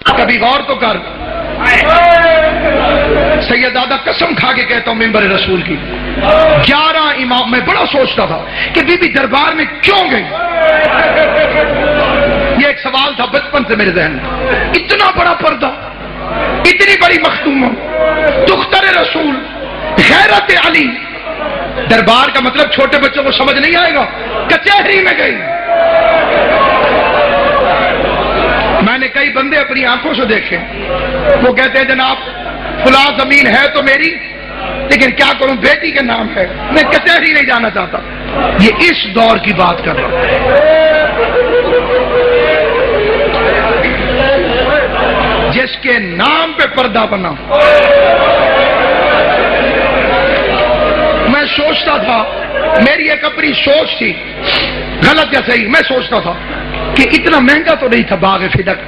کبھی غور تو کر. سیدادہ قسم کھا کے کہتا ہوں ممبر رسول کی 11 امام. میں بڑا سوچتا تھا کہ بی بی دربار میں کیوں گئی. یہ ایک سوال تھا بچپن سے میرے ذہن میں. اتنا بڑا پردہ، اتنی بڑی مختومہ، دختر رسول، غیرت علی. دربار کا مطلب چھوٹے بچوں کو سمجھ نہیں آئے گا. کچہری میں گئی. میں نے کئی بندے اپنی آنکھوں سے دیکھے، وہ کہتے ہیں جناب فلاں زمین ہے تو میری، لیکن کیا کروں بیٹی کے نام ہے، میں کچہری نہیں جانا چاہتا. یہ اس دور کی بات کر رہا ہوں. جس کے نام پہ پردہ بنا. میں سوچتا تھا، میری ایک اپنی سوچ تھی، غلط یا صحیح، میں سوچتا تھا کہ اتنا مہنگا تو نہیں تھا باغ فدق،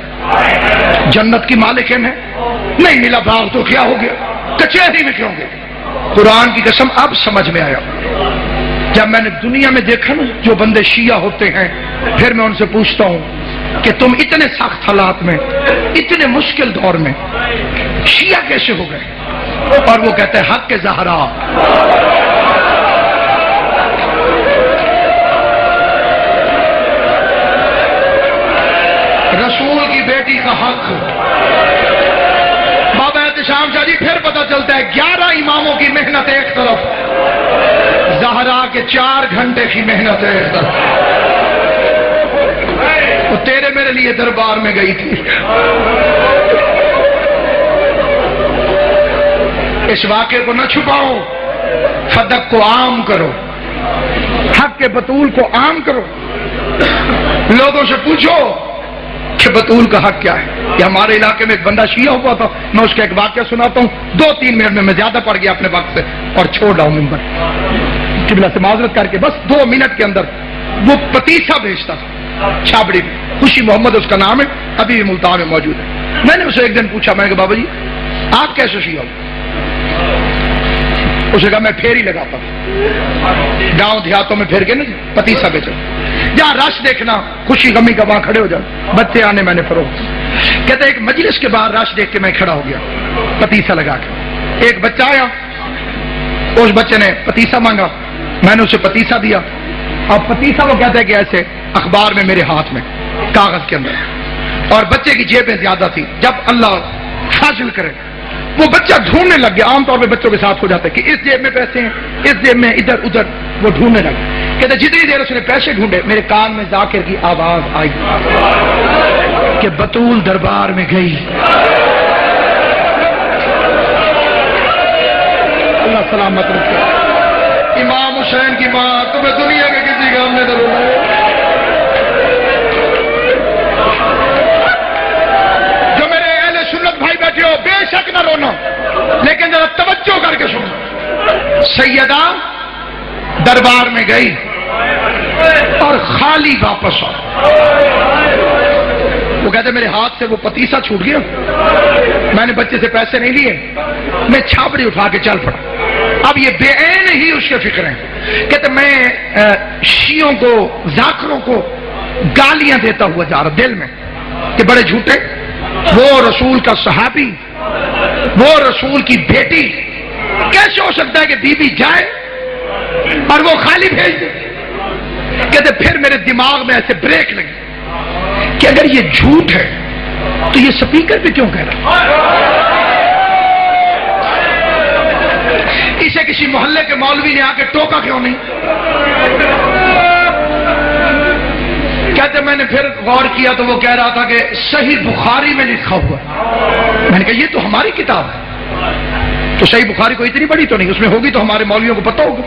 جنت کی مالکن ہے، نہیں ملا باغ تو کیا ہو گیا، کچہری میں کیوں گئے. قرآن کی قسم اب سمجھ میں آیا. جب میں نے دنیا میں دیکھا نا جو بندے شیعہ ہوتے ہیں، پھر میں ان سے پوچھتا ہوں کہ تم اتنے سخت حالات میں، اتنے مشکل دور میں شیعہ کیسے ہو گئے؟ اور وہ کہتے ہیں حق کے زہرا. رسول کی بیٹی کا حق. بابا احتشام شاہ جی پھر پتہ چلتا ہے 11 اماموں کی محنت ایک طرف، زہرا کے 4 گھنٹے کی محنت ہے ایک طرف. وہ تیرے میرے لیے دربار میں گئی تھی. اس واقعے کو نہ چھپاؤ، فدق کو عام کرو، حق کے بطول کو عام کرو. لوگوں سے پوچھو کہ بطول کا حق کیا ہے. یہ ہمارے علاقے میں ایک بندہ شیعہ ہوا تھا، میں اس کا ایک واقعہ سناتا ہوں. 2-3 منٹ میں زیادہ پڑ گیا اپنے وقت سے اور چھوڑ رہا ہوں ممبر. قبلہ سے معذرت کر کے بس 2 منٹ کے اندر وہ پتیسا بیچتا تھا چھابڑی میں. خوشی محمد اس کا نام ہے، ابھی بھی ملتان میں موجود ہے. میں نے اسے ایک دن پوچھا، میں نے کہا بابا جی آپ کیسے شیعہ ہو؟ اسے کہا میں پھیری لگاتا ہوں، گاؤں دیہاتوں میں پھیر کے نا پتیسا بیچا، جہاں رش دیکھنا خوشی غمی کا وہاں کھڑے ہو جاؤ، بچے آنے میں نے فروخت. کہتے ایک مجلس کے باہر رش دیکھ کے میں کھڑا ہو گیا پتیسا لگا کے. ایک بچہ آیا، اس بچے نے پتیسا مانگا، میں نے اسے پتیسا دیا. اب پتیسا وہ کہتے ہیں کہ ایسے اخبار میں میرے ہاتھ میں کاغذ کے اندر، اور بچے کی جیبیں زیادہ تھی. جب اللہ فاضل کرے وہ بچہ ڈھونڈنے لگ گیا. عام طور پہ بچوں کے ساتھ ہو جاتا ہے کہ اس جیب میں پیسے ہیں، اس جیب میں، ادھر ادھر. وہ ڈھونڈنے لگا. کہتے جتنی دیر اس نے پیسے ڈھونڈے میرے کان میں ذاکر کی آواز آئی کہ بطول دربار میں گئی. اللہ سلامت رکھے. امام حسین کی ماں تمہیں دنیا کے کسی کام میں ضرور ہے. جو میرے اہل سنت بھائی بیٹھے ہو بے شک نہ رونا، لیکن ذرا توجہ کر کے سنو. سیدہ دربار میں گئی اور خالی واپس آ. وہ کہتے میرے ہاتھ سے وہ پتیسا چھوٹ گیا، میں نے بچے سے پیسے نہیں لیے، میں چھاپڑی اٹھا کے چل پڑا. اب یہ بے عین ہی اس کے فکر ہیں. کہتے میں شیعوں کو، ذاکروں کو گالیاں دیتا ہوا جا رہا دل میں کہ بڑے جھوٹے، وہ رسول کا صحابی، وہ رسول کی بیٹی، کیسے ہو سکتا ہے کہ بی بی جائے اور وہ خالی بھیج دے. کہتے پھر میرے دماغ میں ایسے بریک لگی کہ اگر یہ جھوٹ ہے تو یہ سپیکر پہ کیوں کہہ رہا؟ اسے کسی محلے کے مولوی نے آ کے ٹوکا کیوں نہیں؟ کہتے میں نے پھر غور کیا تو وہ کہہ رہا تھا کہ صحیح بخاری میں لکھا ہوا. میں نے کہا یہ تو ہماری کتاب ہے. تو صحیح بخاری کو اتنی بڑی تو نہیں، اس میں ہوگی تو ہمارے مولویوں کو پتہ ہوگا.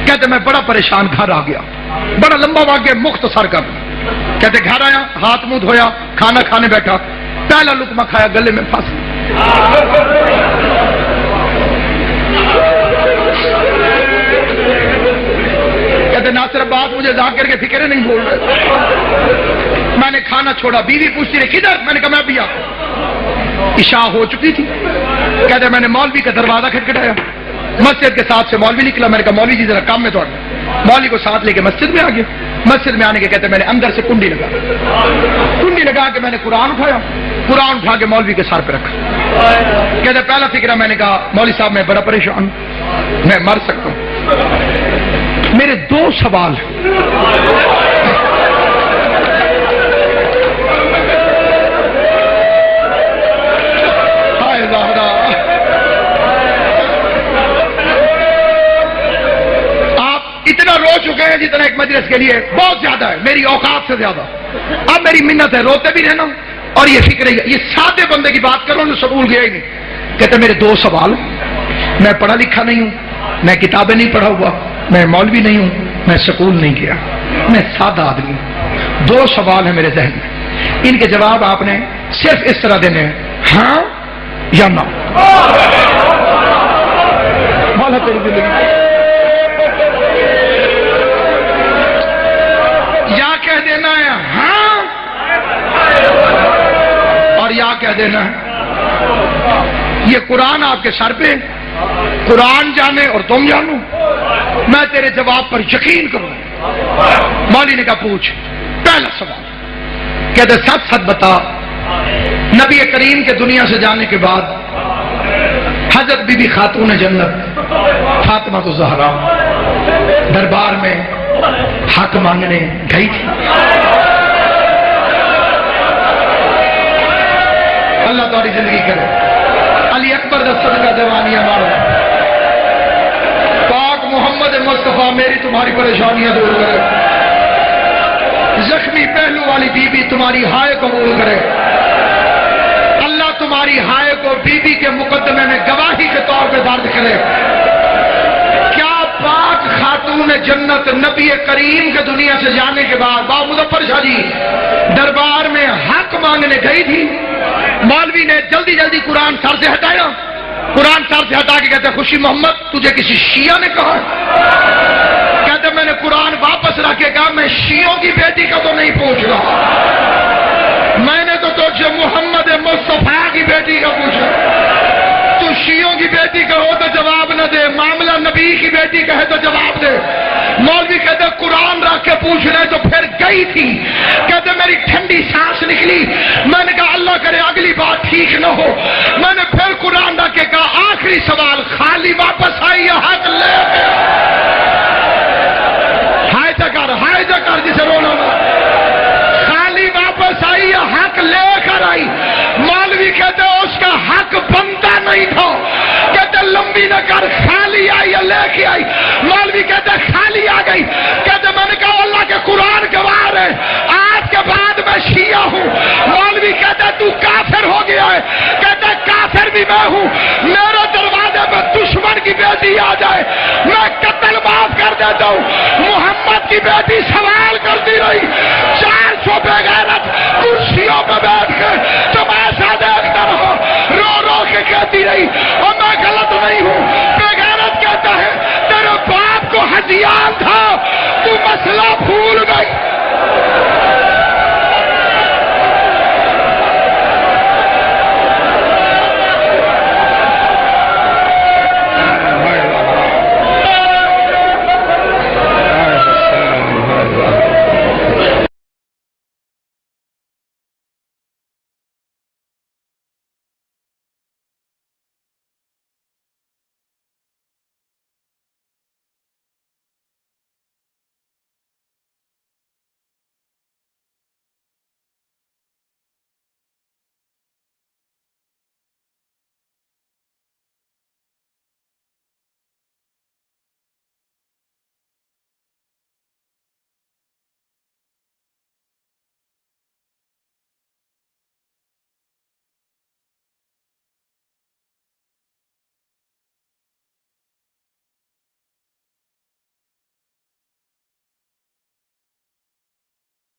کہتے میں بڑا پریشان گھر آ گیا. بڑا لمبا واقعہ مختصر کر. کہتے گھر آیا، ہاتھ منہ دھویا، کھانا کھانے بیٹھا، پہلا لقمہ کھایا گلے میں پھنس. کہتے ناصر عباس مجھے ذاکر کے فکرے نہیں بول رہے. میں نے کھانا چھوڑا، بیوی پوچھتی رہی کدھر؟ میں نے کہا میں بھی آتا. عشاء ہو چکی تھی. کہتے میں نے مولوی کا دروازہ کھٹکھٹایا، مسجد کے ساتھ سے مولوی نکلا. میں نے کہا مولوی جی ذرا کام میں توڑ. مولوی کو ساتھ لے کے مسجد میں آ گیا. مسجد میں آنے کے کہتے میں نے اندر سے کنڈی لگا کے میں نے قرآن اٹھا کے مولوی کے سر پہ رکھا. کہتے پہلا فکرہ میں نے کہا مولوی صاحب میں بڑا پریشان ہوں, میں مر سکتا ہوں. میرے 2 سوال اتنا رو چکے ہیں جتنا ایک مجلس کے لیے بہت زیادہ ہے, میری اوقات سے زیادہ. اب میری منت ہے روتے بھی رہنا اور یہ فکر ہے, یہ سادے بندے کی بات کرو جو سکول گیا ہی نہیں. کہتے میرے 2 سوال, میں پڑھا لکھا نہیں ہوں, میں کتابیں نہیں پڑھا ہوا, میں مولوی نہیں ہوں, میں سکول نہیں گیا, میں سادہ آدمی ہوں. 2 سوال ہیں میرے ذہن میں, ان کے جواب آپ نے صرف اس طرح دینے ہیں, ہاں یا نہ. مولا تیری زندگی یا کہہ دینا ہے ہاں اور یا کہہ دینا ہے. یہ قرآن آپ کے سر پہ, قرآن جانے اور تم جانو, میں تیرے جواب پر یقین کروں. مولوی نے کہا پوچھ. پہلا سوال کہتے سچ سچ بتا, نبی کریم کے دنیا سے جانے کے بعد حضرت بی بی خاتون جنت فاطمہ الزہرا دربار میں حق مانگنے گئی تھی. اللہ تمہاری زندگی کرے. علی اکبر کا صدقہ دیوانیاں مارو. پاک محمد مصطفیٰ میری تمہاری پریشانیاں دور کرے. زخمی پہلو والی بی بی تمہاری ہائے قبول کرے. اللہ تمہاری ہائے کو بی بی کے مقدمے میں گواہی کے طور پہ درج کرے. کیا پاک خاتون جنت نبی کریم کے دنیا سے جانے کے بعد با مظفر شاہ جی دربار میں حق مانگنے گئی تھی؟ مولوی نے جلدی جلدی قرآن سر سے ہٹایا. قرآن سر سے ہٹا کے کہتے خوشی محمد تجھے کسی شیعہ نے کہا؟ کہتے میں نے قرآن واپس رکھ کے کہا میں شیعوں کی بیٹی کا تو نہیں پوچھ رہا, میں نے تو تجھے محمد مصطفیٰ کی بیٹی کا پوچھا. تو شیعوں کی بیٹی کا ہو تو جواب نہ دے, معاملہ نبی کی بیٹی کا ہے تو جواب دے. مولوی کہتے قرآن رکھ کے پوچھ رہے تو پھر گئی تھی. کہتے میری ٹھنڈی سانس نکلی, میں نے کہا اللہ کرے اگلی بات ٹھیک نہ ہو. میں نے پھر قرآن رکھ کے کہا آخری سوال, خالی واپس آئی یا حق لے گیا؟ ہائے جکر جسے رونا نا, خالی واپس آئی یا حق لے کر آئی؟ مولوی کہتے اس کا حق بنتا نہیں تھا. کہتے لمبی نہ کر, خالی آئی یا لے کے آئی؟ مولوی کہتے خالی آ گئی. کہتے میں نے کہا اللہ کے قرآن گواہ ہے آج کے بعد میں شیعہ ہوں. مولوی کہتے تو کافر ہو گیا ہے. کہتے کافر بھی میں ہوں. میرے دروازے پہ دشمن کی بیٹی آ جائے میں قتل معاف کر دیتا ہوں. محمد کی بیٹی سوال کرتی رہی, 400 بے غیرت کرسیوں پہ بیٹھ کے تماشا دیکھتا رہا, رو رو کے کہتی رہی